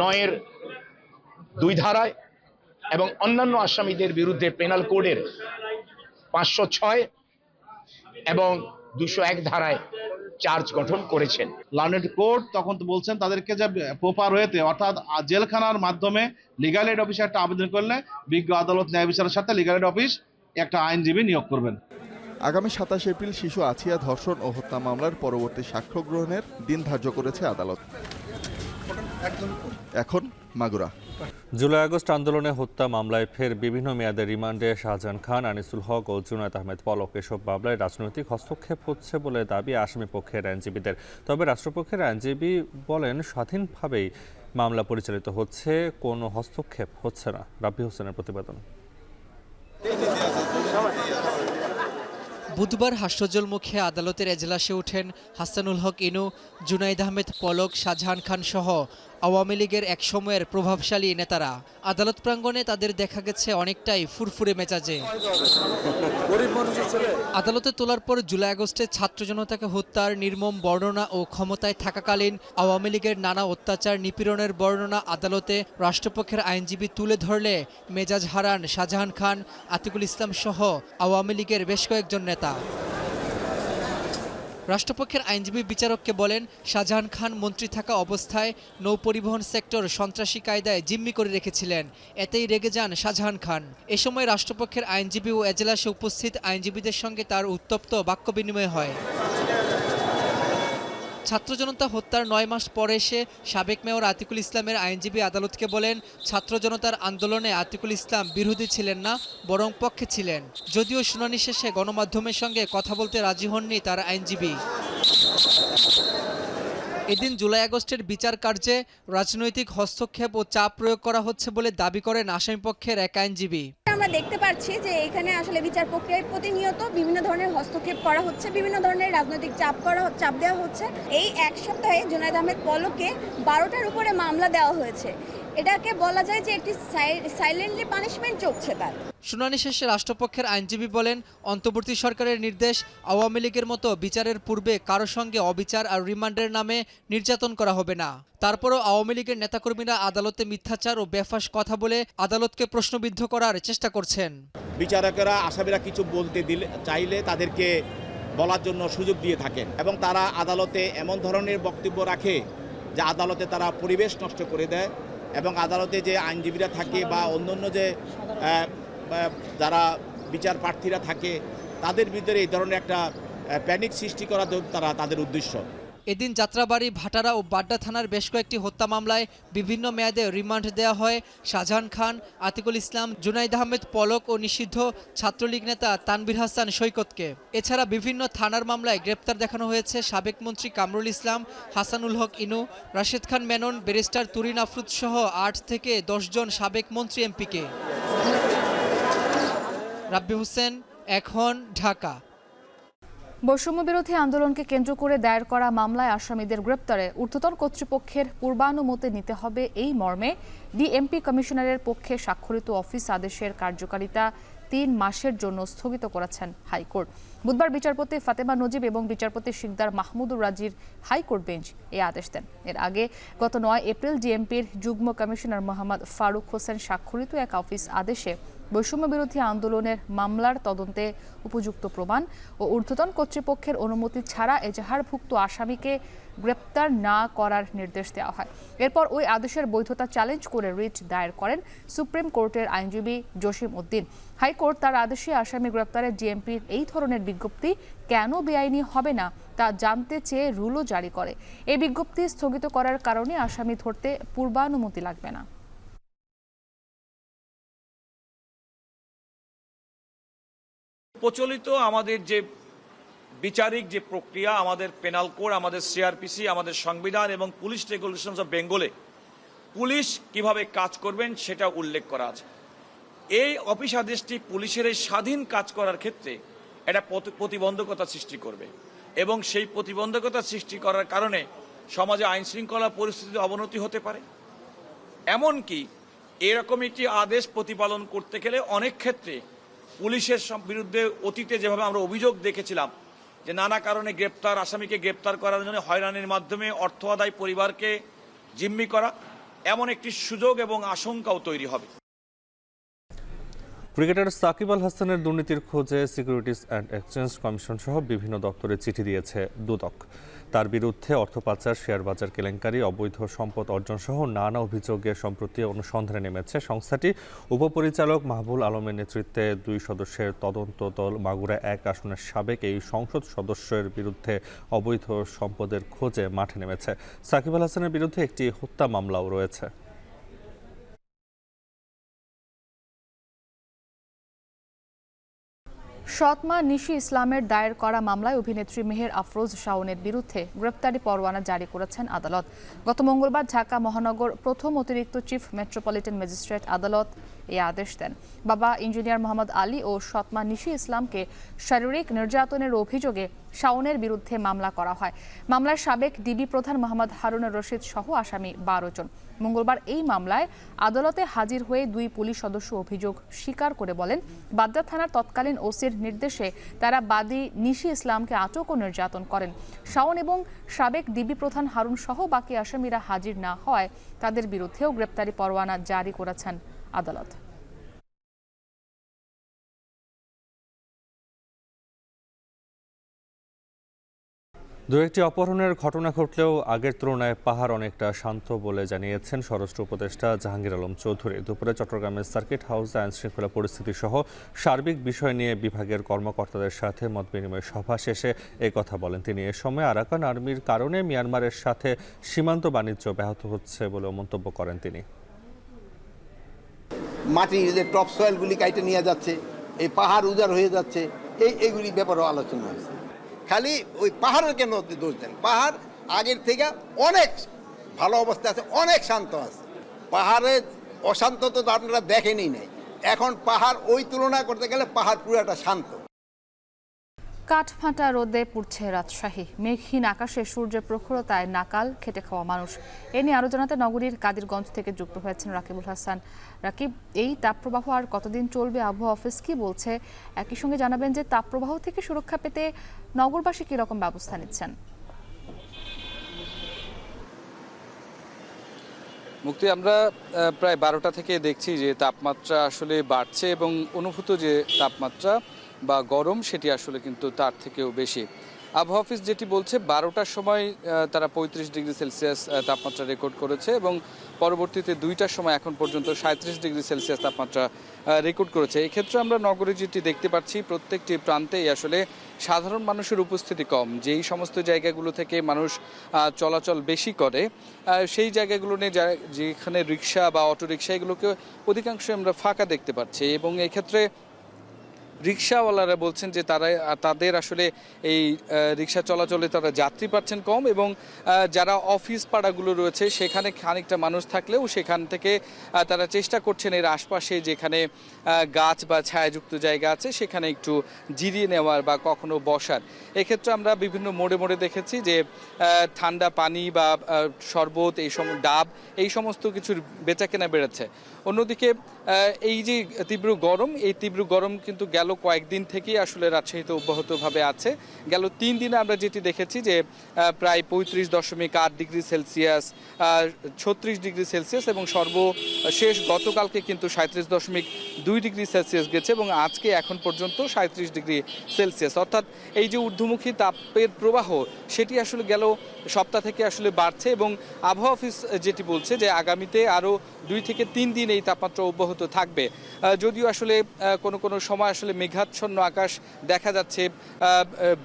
৯-এর ২ ধারায় এবং অন্যান্য আসামিদের বিরুদ্ধে পেনাল কোডের ৫০৬ এবং ২০১ ধারায় চার্জ গঠন করেছেন। লার্নেড কোর্ট তখন তো বলছেন তাদেরকে যে প্রপার ওয়েতে অর্থাৎ জেলখানার মাধ্যমে লিগ্যাল এড অফিসে একটা আবেদন করলে বিজ্ঞ আদালত ন্যায় বিচারের সাথে লিগ্যাল এড অফিস একটা আইনজীবী নিয়োগ করবেন। আগামী ২৭ এপ্রিল শিশু আছিয়া ধর্ষণ ও হত্যা মামলার পরবর্তী সাক্ষ্য গ্রহণের দিন ধার্য করেছে আদালত। এখন মাগুরা। জুলাই আগস্ট আন্দোলনে হত্যা মামলায় ফের বিভিন্ন মেয়াদের রিমান্ডে শাহজাহান খান, আনিসুল হক ও জুনায়েদ আহমেদ পলক। এসব মামলায় রাজনৈতিক হস্তক্ষেপ হচ্ছে বলে দাবি আসামি পক্ষের আইনজীবীদের। তবে রাষ্ট্রপক্ষের আইনজীবী বলেন স্বাধীনভাবেই মামলা পরিচালিত হচ্ছে, কোনো হস্তক্ষেপ হচ্ছে না। রাব্বি হোসেনের প্রতিবেদন। বুধবার হাস্যজ্জ্বল মুখে আদালতের এজলাসে ওঠেন হাসানুল হক ইনু, জুনাইদ আহমেদ পলক, শাহজাহান খান সহ আওয়ামী লীগের এক সময়ের প্রভাবশালী নেতারা। আদালত প্রাঙ্গণে তাদের দেখা গেছে অনেকটাই ফুরফুরে মেজাজে। আদালতে তোলার পর জুলাই আগস্টে ছাত্র জনতাকে হত্যার নির্মম বর্ণনা ও ক্ষমতায় থাকাকালীন আওয়ামী লীগের নানা অত্যাচার নিপীড়নের বর্ণনা আদালতে রাষ্ট্রপক্ষের আইনজীবী তুলে ধরলে মেজাজ হারান শাহজাহান খান, আতিকুল ইসলাম সহ আওয়ামী লীগের বেশ কয়েকজন নেতা। রাষ্ট্রপক্ষের আইনজীবী বিচারককে বলেন, শাহজাহান খান মন্ত্রী থাকা অবস্থায় নৌপরিবহন সেক্টর সন্ত্রাসী কায়দায় জিম্মি করে রেখেছিলেন। এতেই রেগে যান শাহজাহান খান। এ সময় রাষ্ট্রপক্ষের আইনজীবী ও এজলাসে উপস্থিত আইনজীবীদের সঙ্গে তার উত্তপ্ত বাক্য বিনিময় হয়। ছাত্র জনতা হত্যার ৯ মাস পরে এসে সাবেক মেয়র আতিকুল ইসলামের আইনজীবী আদালতকে বলেন, ছাত্র জনতার আন্দোলনে আতিকুল ইসলাম বিরোধী ছিলেন না, বরং পক্ষে ছিলেন। যদিও শুনানি শেষে গণমাধ্যমের সঙ্গে কথা বলতে রাজি হননি তার আইনজীবী। এদিন জুলাই আগস্টের বিচার কার্যে রাজনৈতিক হস্তক্ষেপ ও চাপ প্রয়োগ করা হচ্ছে বলে দাবি করেন আসামিপক্ষের এক আইনজীবী। আমরা দেখতে পাচ্ছি যে এখানে আসলে বিচার প্রক্রিয়ায় প্রতিনিয়ত বিভিন্ন ধরনের হস্তক্ষেপ করা হচ্ছে, বিভিন্ন ধরনের রাজনৈতিক চাপ দেওয়া হচ্ছে। এই ১ সপ্তাহে জুনায়েদ আহমেদ পলককে ১২টার উপরে মামলা দেওয়া হয়েছে। এটাকে বলা যায় যে একটি সাইলেন্টলি পানিশমেন্ট চলছে তার। শুনানি শেষে রাষ্ট্রপক্ষের আইনজীবী বলেন, অন্তর্বর্তী সরকারের নির্দেশ আওয়ামী লীগের মতো বিচারের পূর্বে কারো সঙ্গে অবিচার আর রিমান্ডের নামে নির্যাতন করা হবে না। তারপরও আওয়ামী লীগের নেতাকর্মীরা আদালতে মিথ্যাচার ও বেফাঁস কথা বলে আদালতকে প্রশ্নবিদ্ধ করার চেষ্টা করছেন। বিচারকেরা আসামিরা কিছু বলতে চাইলে তাদেরকে বলার জন্য সুযোগ দিয়ে থাকেন এবং তারা আদালতে এমন ধরনের বক্তব্য রাখে যে আদালতে তারা পরিবেশ নষ্ট করে দেয় এবং আদালতে যে আইনজীবীরা থাকে বা অন্যান্য যে যারা বিচার প্রার্থীরা থাকে তাদের ভিতরে এই ধরনের একটা প্যানিক সৃষ্টি করা তাদের উদ্দেশ্য। এদিন যাত্রাবাড়ি, ভাটারা ও বাড্ডা থানার বেশ কয়েকটি হত্যা মামলায় বিভিন্ন মেয়াদে রিমান্ড দেওয়া হয় শাহজাহান খান, আতিকুল ইসলাম, জুনাইদ আহমেদ পলক ও নিষিদ্ধ ছাত্রলীগ নেতা তানভীর হাসান সৈকতকে। এছাড়া বিভিন্ন থানার মামলায় গ্রেপ্তার দেখানো হয়েছে সাবেক মন্ত্রী কামরুল ইসলাম, হাসানুল হক ইনু, রাশেদ খান মেনন, ব্যারিস্টার তুরিন আফরুদ সহ 8 থেকে 10 জন সাবেক মন্ত্রী এমপিকে। রাব্বি হোসেন, এখন, ঢাকা। বৈষম্য বিরোধী আন্দোলনকে কেন্দ্র করে দায়ের করা মামলায় আসামিদের গ্রেপ্তারে ঊর্ধ্বতন কর্তৃপক্ষের পূর্বানুমতি নিতে হবে এই মর্মে ডিএমপি কমিশনারের পক্ষে স্বাক্ষরিত অফিস আদেশের কার্যকারিতা 3 মাসের জন্য স্থগিত করেছেন হাইকোর্ট। বুধবার বিচারপতি ফাতেমা নজিব এবং বিচারপতি শিকদার মাহমুদুর রাজির হাইকোর্ট বেঞ্চ এই আদেশ দেন। এর আগে গত 9 এপ্রিল ডিএমপির যুগ্ম কমিশনার মোহাম্মদ ফারুক হোসেন স্বাক্ষরিত এক অফিস আদেশে বৈষম্য বিরোধী আন্দোলনের মামলার তদন্তে উপযুক্ত প্রমাণ ও ঊর্ধ্বতন কর্তৃপক্ষের অনুমতি ছাড়া এজাহারভুক্ত আসামিকে গ্রেপ্তার না করার নির্দেশ দেওয়া হয়। এরপর ওই আদেশের বৈধতা চ্যালেঞ্জ করে রিট দায়ের করেন সুপ্রিম কোর্টের আইনজীবী জসিম উদ্দিন। হাইকোর্ট তার আদেশে আসামি গ্রেপ্তারে ডিএমপির এই ধরনের বিজ্ঞপ্তি কেন বেআইনি হবে না তা জানতে চেয়ে রুলও জারি করে। এই বিজ্ঞপ্তি স্থগিত করার কারণে আসামি ধরতে পূর্বানুমতি লাগবে না। প্রচলিত আমাদের যে বিচারিক যে প্রক্রিয়া, আমাদের পেনাল কোড, আমাদের সিআরপিসি, আমাদের সংবিধান এবং পুলিশ রেগুলেশনস অফ বেঙ্গলে পুলিশ কিভাবে কাজ করবেন সেটা উল্লেখ করা আছে। এই অফিস আদেশটি পুলিশের এই স্বাধীন কাজ করার ক্ষেত্রে একটা প্রতিবন্ধকতা সৃষ্টি করবে এবং সেই প্রতিবন্ধকতা সৃষ্টি করার কারণে সমাজে আইন শৃঙ্খলা পরিস্থিতির অবনতি হতে পারে। এমনকি এরকম একটি আদেশ প্রতিপালন করতে গেলে অনেক ক্ষেত্রে পুলিশের বিরুদ্ধে অতীতে যেভাবে আমরা অভিযোগ দেখেছিলাম যে নানা কারণে আসামিকে গ্রেপ্তার করার জন্য হয়রানির মাধ্যমে অর্থ আদায় পরিবারকে জিম্মি করা, এমন একটি সুযোগ এবং আশঙ্কাও তৈরি হবে। ক্রিকেটার সাকিব আল হাসানের দুর্নীতির খোঁজে সিকিউরিটিজ অ্যান্ড এক্সচেঞ্জ কমিশন সহ বিভিন্ন দপ্তরে চিঠি দিয়েছে দুদক। তার বিরুদ্ধে অর্থ পাচার, শেয়ার বাজার কেলেঙ্কারি, অবৈধ সম্পদ অর্জন সহ নানা অভিযোগে সম্প্রতি অনুসন্ধানে নেমেছে সংস্থাটি। উপপরিচালক মাহবুল আলমের নেতৃত্বে 2 সদস্যের তদন্ত দল মাগুরা 1 আসনের সাবেক এই সংসদ সদস্যের বিরুদ্ধে অবৈধ সম্পদের খোঁজে মাঠে নেমেছে। সাকিব আল হাসানের বিরুদ্ধে একটি হত্যা মামলাও রয়েছে। সৎমা নিশি ইসলামের দায়ের করা মামলায় অভিনেত্রী মেহের আফরোজ শাওনের বিরুদ্ধে গ্রেপ্তারি পরোয়ানা জারি করেছেন আদালত। গত মঙ্গলবার ঢাকা মহানগর প্রথম অতিরিক্ত চিফ মেট্রোপলিটন ম্যাজিস্ট্রেট আদালত এই আদেশ দেন। বাবা ইঞ্জিনিয়ার মোহাম্মদ আলী ও সৎমা নিশি ইসলামকে শারীরিক নির্যাতনের অভিযোগে শাওনের বিরুদ্ধে মামলা করা হয়। মামলার সাবেক ডিবি প্রধান মোহাম্মদ হারুনুর রশিদ সহ আসামি 12 জন। মঙ্গলবার এই মামলায় আদালতে হাজির হয়ে 2 পুলিশ সদস্য অভিযোগ স্বীকার করে বলেন, বাড্ডা থানার তৎকালীন ওসির নির্দেশে তারা বাদী নিশি ইসলামকে আটক ও নির্যাতন করেন। শাওন এবং সাবেক ডিবি প্রধান হারুন সহ বাকি আসামিরা হাজির না হওয়ায় তাদের বিরুদ্ধেও গ্রেপ্তারি পরোয়ানা জারি করেছেন আদালত। দু একটি অপহরণের ঘটনা ঘটলেও আগের তুলনায় পাহাড় অনেকটা শান্ত বলে জানিয়েছেন স্বরাষ্ট্র উপদেষ্টা জাহাঙ্গীর আলম চৌধুরী। দুপুরে চট্টগ্রামের সার্কিট হাউসে আইন শৃঙ্খলা পরিস্থিতি সহ সার্বিক বিষয় নিয়ে বিভাগের কর্মকর্তাদের সাথে মতবিনিময় সভা শেষে কথা বলেন তিনি। এ সময় আরাকান আর্মির কারণে মিয়ানমারের সাথে সীমান্ত বাণিজ্য ব্যাহত হচ্ছে বলেও মন্তব্য করেন তিনি। মাটি যে টপ সয়েলগুলি কাইটে নিয়ে যাচ্ছে, এই পাহাড় উজাড় হয়ে যাচ্ছে, এইগুলি ব্যাপারেও আলোচনা হয়েছে। খালি ওই পাহাড়ের কেন দোষ দেন? পাহাড় আগের থেকে অনেক ভালো অবস্থা আছে, অনেক শান্ত আছে। পাহাড়ের অশান্ত তো আপনারা দেখেনই নাই। এখন পাহাড় ওই তুলনা করতে গেলে পাহাড় পুরোটা শান্ত। কাঠফাটা রোদে পুড়ছে রাজশাহী। মেঘহীন আকাশে সূর্যের প্রখরতায় নাকাল খেটে খাওয়া মানুষ। এ নিয়ে আরো জানাতে নগরীর কাদিরগঞ্জ থেকে যুক্ত হয়েছেন রাকিবুল হাসান। রাকিব, এই তাপপ্রবাহ আর কতদিন চলবে? আবহাওয়া অফিস কি বলছে? একই সঙ্গে জানাবেন যে তাপপ্রবাহ থেকে সুরক্ষা পেতে নগরবাসী কি রকম ব্যবস্থা নিচ্ছেন? মুক্তি, আমরা প্রায় 12টা থেকে দেখছি যে তাপমাত্রা আসলে বাড়ছে এবং অনুভূত যে তাপমাত্রা বা গরম সেটি আসলে কিন্তু তার থেকেও বেশি। আবহাওয়া অফিস যেটি বলছে 12টার সময় তারা 35 ডিগ্রি সেলসিয়াস তাপমাত্রা রেকর্ড করেছে এবং পরবর্তীতে 2টার সময় এখন পর্যন্ত 37 ডিগ্রি সেলসিয়াস তাপমাত্রা রেকর্ড করেছে। এই ক্ষেত্রে আমরা নগরে যেটি দেখতে পাচ্ছি প্রত্যেকটি প্রান্তেই আসলে সাধারণ মানুষের উপস্থিতি কম। যেই সমস্ত জায়গাগুলো থেকে মানুষ চলাচল বেশি করে সেই জায়গাগুলো নিয়ে যেখানে রিক্সা বা অটোরিক্সা এগুলোকে অধিকাংশ আমরা ফাঁকা দেখতে পাচ্ছি এবং এই ক্ষেত্রে রিক্সাওয়ালারা বলছেন যে তাদের আসলে এই রিক্সা চলাচলে তারা যাত্রী পাচ্ছেন কম এবং যারা অফিস পাড়াগুলো রয়েছে সেখানে খানিকটা মানুষ থাকলেও সেখান থেকে তারা চেষ্টা করছেন এর আশপাশে যেখানে গাছ বা ছায়াযুক্ত জায়গা আছে সেখানে একটু জিরিয়ে নেওয়ার বা কখনো বসার। এক্ষেত্রে আমরা বিভিন্ন মোড়ে মোড়ে দেখেছি যে ঠান্ডা পানি বা শরবত ডাব এই সমস্ত কিছুর বেচাকেনা বেড়েছে। অন্যদিকে এই যে তীব্র গরম, এই তীব্র গরম কিন্তু গেল কয়েকদিন থেকেই আসলে রাজশাহীতে অব্যাহতভাবে আছে। গেল 3 দিনে আমরা যেটি দেখেছি যে প্রায় 35.8 ডিগ্রি সেলসিয়াস, 36 ডিগ্রি সেলসিয়াস এবং সর্বশেষ গতকালকে কিন্তু 37.2 ডিগ্রি সেলসিয়াস গেছে এবং আজকে এখন পর্যন্ত 37 ডিগ্রি সেলসিয়াস। অর্থাৎ এই যে ঊর্ধ্বমুখী তাপের প্রবাহ সেটি আসলে গেল সপ্তাহ থেকে আসলে বাড়ছে এবং আবহাওয়া অফিস যেটি বলছে যে আগামীতে আরও 2 থেকে 3 দিন এই তাপমাত্রা অব্যাহত থাকবে। যদিও আসলে কোনো সময় আসলে মেঘাচ্ছন্ন আকাশ দেখা যাচ্ছে,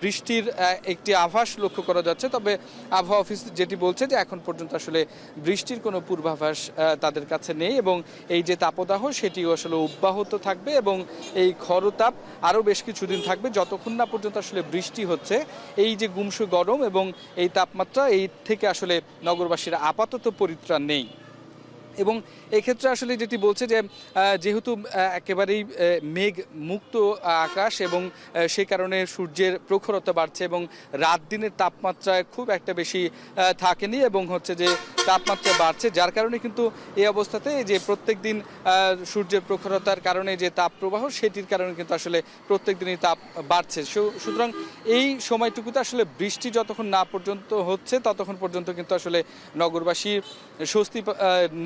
বৃষ্টির একটি আভাস লক্ষ্য করা যাচ্ছে, তবে আবহাওয়া অফিস যেটি বলছে যে এখন পর্যন্ত আসলে বৃষ্টির কোনো পূর্বাভাস তাদের কাছে নেই এবং এই যে তাপদাহ সেটিও আসলে অব্যাহত থাকবে এবং এই খরতাপ আরও বেশ কিছুদিন থাকবে যতক্ষণ না পর্যন্ত আসলে বৃষ্টি হচ্ছে। এই যে গুমসু গরম এবং এই তাপমাত্রা এই থেকে আসলে নগরবাসীর আপাতত পরিত্রাণ নেই। এবং এক্ষেত্রে আসলে যেটি বলছে যে যেহেতু একেবারেই মেঘ মুক্ত আকাশ এবং সেই কারণে সূর্যের প্রখরতা বাড়ছে এবং রাত দিনের তাপমাত্রায় খুব একটা বেশি থাকেনি এবং হচ্ছে যে তাপমাত্রা বাড়ছে, যার কারণে কিন্তু এই অবস্থাতে যে প্রত্যেক দিন সূর্যের প্রখরতার কারণে যে তাপ প্রবাহ সেটির কারণে কিন্তু আসলে প্রত্যেক দিনই তাপ বাড়ছে। সুতরাং এই সময়টুকুতে আসলে বৃষ্টি যতক্ষণ না পর্যন্ত হচ্ছে ততক্ষণ পর্যন্ত কিন্তু আসলে নগরবাসীর স্বস্তি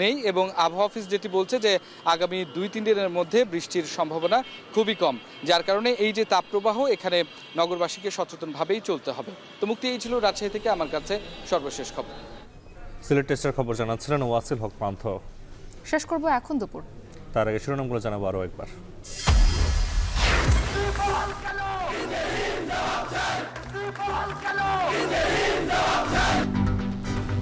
নেই এবং আবহাওয়া অফিস যেটি বলছে যে আগামী 2-3 দিনের মধ্যে বৃষ্টির সম্ভাবনা খুবই কম, যার কারণে এই যে তাপপ্রবাহ এখানে নগরবাসীকে সচেতনভাবেই চলতে হবে। তো মুক্তি এই ছিল রাজশাহী থেকে আমার কাছে সর্বশেষ খবর। সিলেট টেস্টের খবর জানাচ্ছিলেন ওয়াসিল হক পান্থ। শেষ করব এখন দুপুর, তার আগে শিরোনামগুলো জানাবো আরও একবার।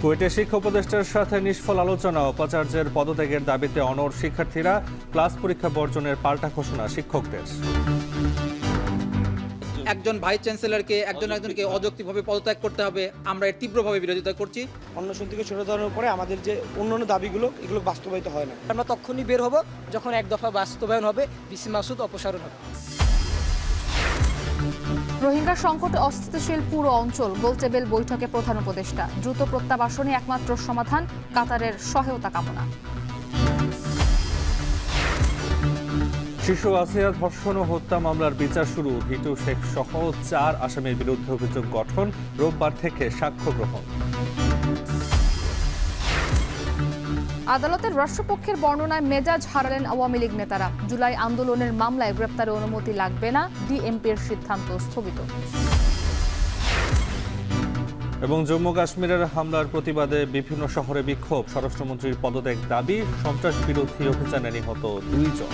কুয়েটে শিক্ষা উপদেষ্টার সাথে নিষ্ফল আলোচনা, উপাচার্যের পদত্যাগের দাবিতে অনড় শিক্ষার্থীরা, ক্লাস পরীক্ষা বর্জনের পাল্টা ঘোষণা শিক্ষকদের। একজন ভাইস চ্যান্সেলরকে একজনকে অযৌক্তিকভাবে পদত্যাগ করতে হবে, আমরা এর তীব্রভাবে বিরোধিতা করছি। অন্বেষণ থেকে সরে দাঁড়ানোর পরে আমাদের যে অন্যান্য দাবিগুলো এগুলো বাস্তবায়িত হয় না। আমরা তখনই বের হব যখন এক দফা বাস্তবায়ন হবে, ভিসি মাসুদ অপসারণ হবে। রোহিঙ্গা সংকটে অস্থিতিশীল পুরো অঞ্চল, গোলটেবিল বৈঠকে প্রধান উপদেষ্টা, দ্রুত প্রত্যাবাসনে একমাত্র সমাধান, কাতারের সহায়তা কামনা। শিশু আসিয়া ধর্ষণ ও হত্যা মামলার বিচার শুরু, হিটু শেখ সহ 4 আসামির বিরুদ্ধে অভিযোগ গঠন, রোববার থেকে সাক্ষ্য গ্রহণ। আদালতের রাষ্ট্রপক্ষের বর্ণনায় মেজাজ হারালেন আওয়ামী লীগ নেতারা, জুলাই আন্দোলনের মামলায় গ্রেপ্তারের অনুমতি লাগবে না, ডিএমপির সিদ্ধান্ত স্থগিত। এবং জম্মু কাশ্মীরের হামলার প্রতিবাদে বিভিন্ন শহরে বিক্ষোভ, স্বরাষ্ট্রমন্ত্রীর পদত্যাগ দাবি, সন্ত্রাস বিরোধী অভিযানে নিহত 2 জন।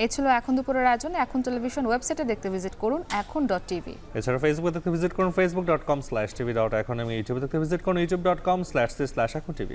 এই ছিল এখন দুপুরের আয়োজন। এখন টেলিভিশন ওয়েবসাইটে দেখতে ভিজিট করুন এখন.tv। এছাড়া ফেসবুকে দেখতে ভিজিট করুন facebook.com/tv.এখন এবং ইউটিউবে দেখতে ভিজিট করুন youtube.com/echontv।